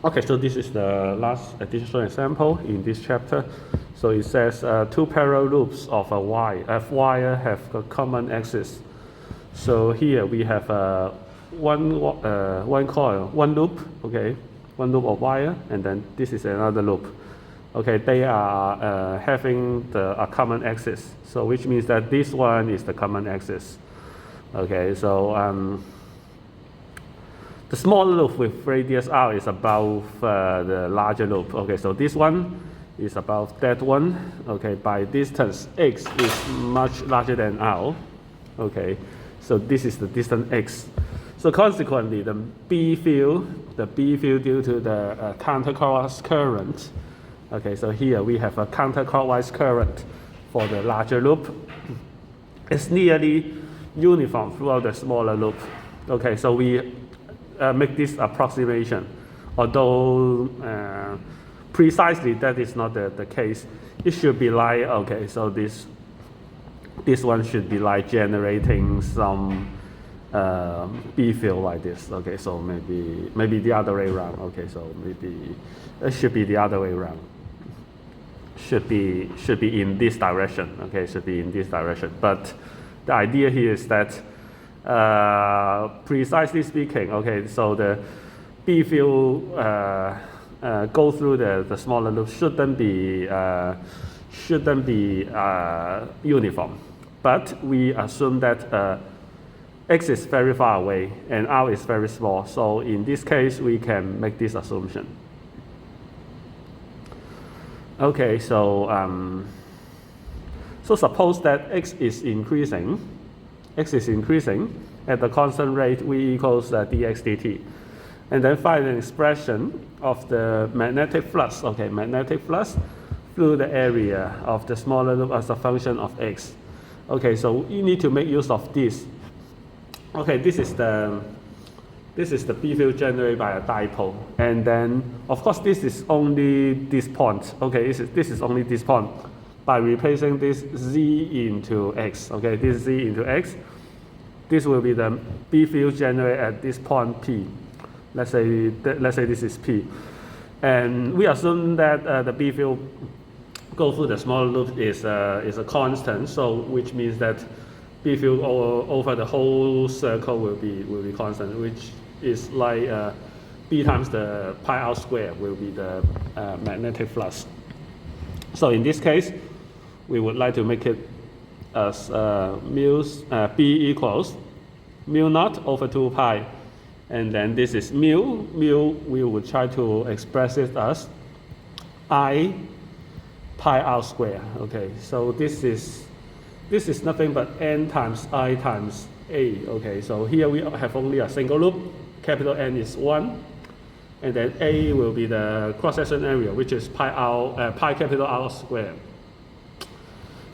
Okay, so this is the last additional example in this chapter. So it says two parallel loops of a wire have a common axis. So here we have one coil, one loop, okay, one loop of wire, and then this is another loop. Okay, they are having a common axis. So which means that this one is the common axis. Okay, so the smaller loop with radius r is above the larger loop. Okay, so this one is above that one. Okay, by distance x is much larger than r. Okay, so this is the distance x. So consequently, the B field due to the counterclockwise current. Okay, so here we have a counterclockwise current for the larger loop. It's nearly uniform throughout the smaller loop. Okay, so we make this approximation, although precisely that is not the case. It should be like, okay, so this one should be like generating some B field like this. Okay, so maybe the other way around. Okay, so maybe it should be the other way around. Should be in this direction. Okay, should be in this direction. But the idea here is that precisely speaking, okay, so the B field go through the smaller loop shouldn't be uniform, but we assume that x is very far away and r is very small. So in this case, we can make this assumption. Okay, so suppose that x is increasing at the constant rate v equals dx dt, and then find an expression of the magnetic flux. Okay, magnetic flux through the area of the smaller loop as a function of x. Okay, so you need to make use of this. Okay, this is the B field generated by a dipole, and then of course this is only this point. Okay, this is only this point. By replacing this z into x, okay, this z into x, this will be the B field generated at this point P. Let's say this is P, and we assume that the B field go through the small loop is a constant. So which means that B field over the whole circle will be constant, which is like B times the pi r square will be the magnetic flux. So in this case, we would like to make it as B equals mu naught over 2 pi, and then this is mu. We would try to express it as I pi r square. Okay, so this is nothing but n times I times a. Okay, so here we have only a single loop. Capital N is 1, and then a will be the cross-section area, which is pi capital R squared.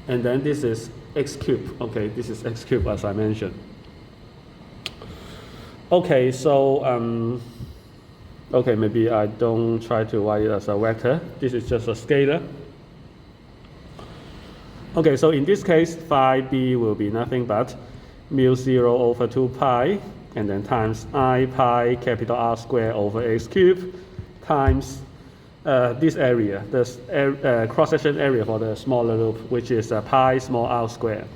And then this is x cubed. Okay, this is x cubed as I mentioned. Okay, so okay, maybe I don't try to write it as a vector. This is just a scalar. Okay, so in this case, phi b will be nothing but mu 0 over 2 pi, and then times I pi capital R square over x cubed times this area, this cross-section area for the smaller loop, which is pi small r square.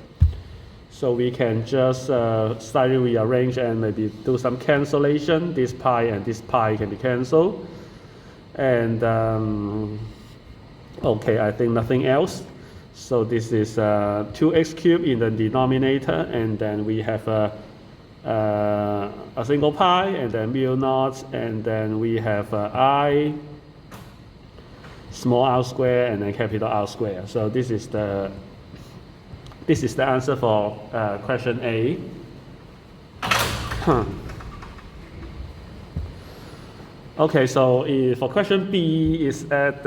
So we can just slightly rearrange and maybe do some cancellation. This pi and this pi can be cancelled. And okay, I think nothing else. So this is 2x cubed in the denominator, and then we have a single pi, and then mu naught, and then we have I small r square and then capital R square. So this is the answer for question A. Okay, so for question B is at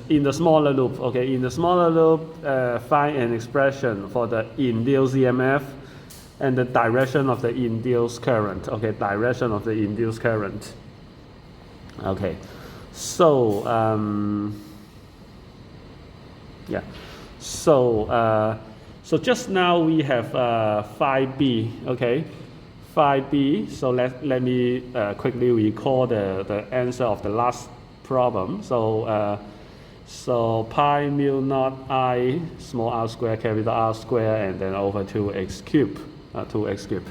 in the smaller loop. Okay, in the smaller loop, find an expression for the induced EMF and the direction of the induced current. Okay, direction of the induced current. Okay, so yeah, so just now we have phi b. Okay, phi b. So let me quickly recall the answer of the last problem. So pi mu naught I small r square capital R square and then over 2x cubed. 2x cubed.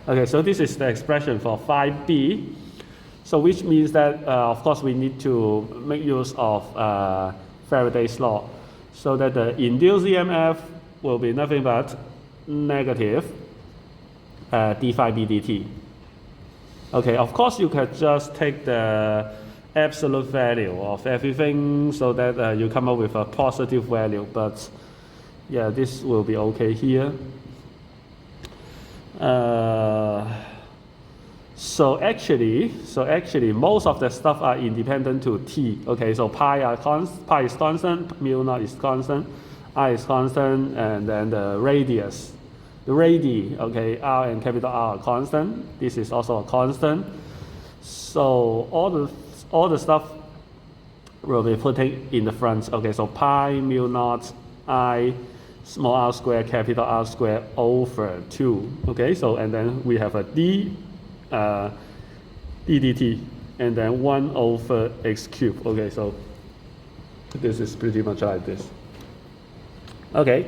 Okay, so this is the expression for phi b. So which means that of course we need to make use of Faraday's law, so that the induced EMF will be nothing but negative d phi b dt. Okay, of course you can just take the absolute value of everything so that you come up with a positive value, but yeah, this will be okay here. So actually most of the stuff are independent to t. Okay, so pi is constant, mu naught is constant, I is constant, and then the radii, okay, R and capital R are constant. This is also a constant. So all the stuff will be putting in the front. Okay, so pi mu naught I small r square capital R square over 2. Okay, so and then we have a d dt and then 1 over x cubed. Okay, so this is pretty much like this. Okay,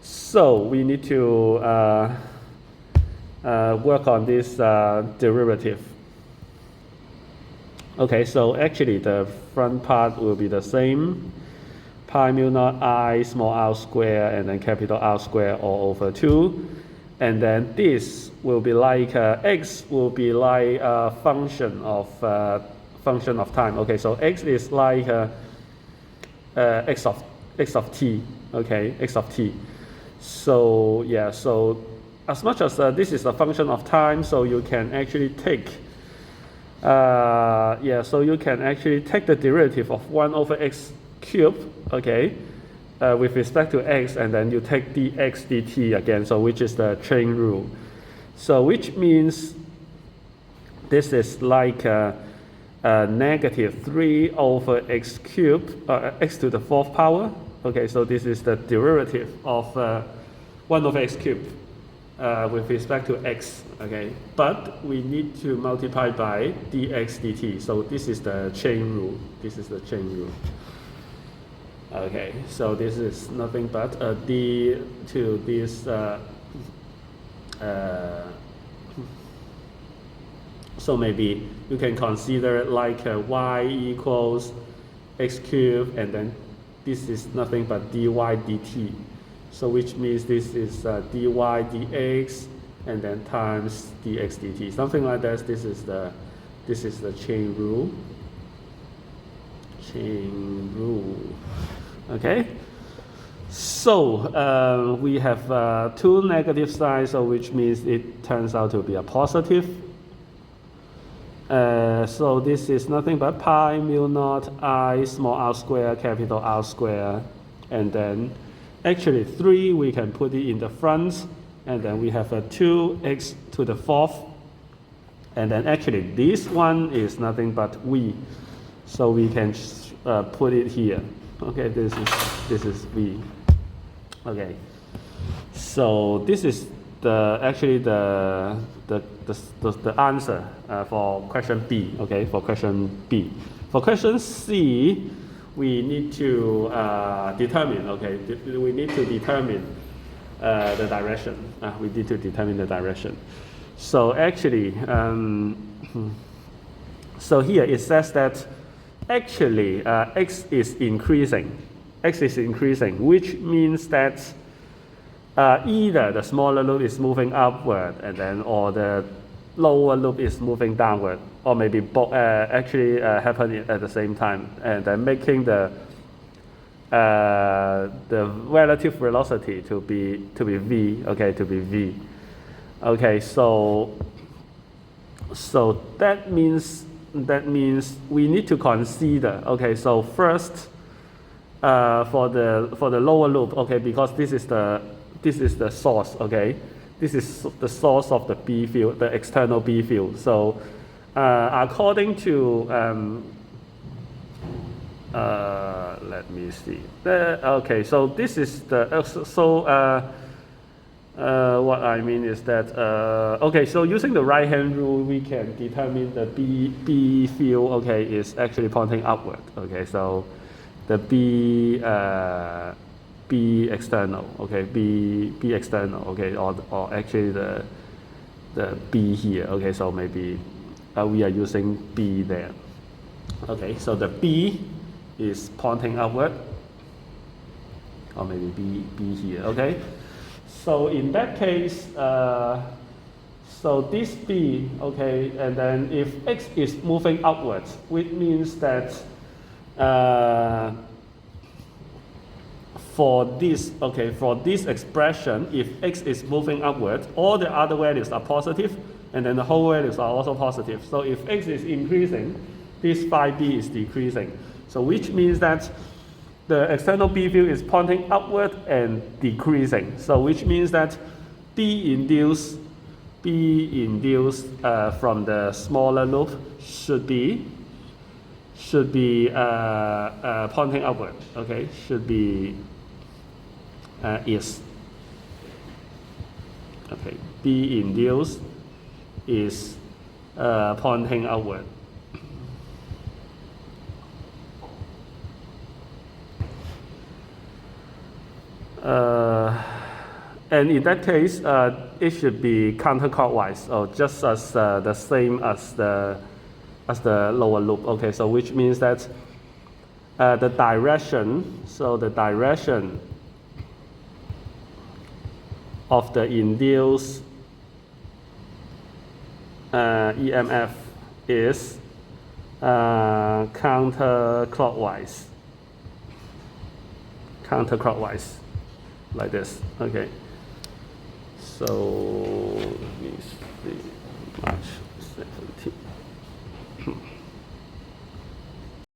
so we need to work on this derivative. Okay, so actually the front part will be the same. Pi mu naught I small r square and then capital R square all over 2. And then this will be like x will be like a function of time. Okay, so x is like x of t. Okay, x of t. So yeah, so as much as this is a function of time, so you can actually take so you can actually take the derivative of 1 over x cubed. Okay. With respect to x, and then you take dx dt again, so which is the chain rule. So which means this is like negative 3 over x cubed, x to the 4th power. Okay, so this is the derivative of 1 over x cubed with respect to x. Okay, but we need to multiply by dx dt. So this is the chain rule. This is the chain rule. Okay, so this is nothing but a d to this. So maybe you can consider it like y equals x cubed, and then this is nothing but dy dt. So which means this is dy dx, and then times dx dt, something like that. This is the chain rule. Chain rule. Okay, so we have 2 negative signs, so which means it turns out to be a positive. So this is nothing but pi mu naught I small r square capital R square, and then actually 3 we can put it in the front, and then we have a 2x to the 4th, and then actually this one is nothing but v, so we can put it here. Okay, this is v. Okay, so this is actually the answer for question B. Okay, for question B. For question C, we need to determine. Okay, we need to determine the direction. We need to determine the direction. So actually, so here it says that actually x is increasing. X is increasing, which means that either the smaller loop is moving upward, and then or the lower loop is moving downward, or maybe both actually happening at the same time, and then making the relative velocity to be v. Okay, to be v. Okay, so that means we need to consider. Okay, so first for the lower loop. Okay, because this is the source. Okay, this is the source of the B field, the external B field. So according to let me see. Okay, so this is the What I mean is that, okay, so using the right hand rule, we can determine the B field, okay, is actually pointing upward. Okay, so the B external, okay, B external, okay, or actually the B here, okay, so maybe we are using B there. Okay, so the B is pointing upward, or maybe B here, okay. So in that case, so this B, okay, and then if X is moving upwards, which means that for this, okay, for this expression, if X is moving upwards, all the other values are positive, and then the whole values are also positive. So if X is increasing, this phi B is decreasing. So which means that the external B field is pointing upward and decreasing. So which means that B induced from the smaller loop should be pointing upward. Okay, should be is. Okay, B induced is pointing upward. And in that case, it should be counterclockwise, or just as the same as the lower loop. Okay, so which means that the direction, so the direction of the induced EMF is counterclockwise, like this. Okay, so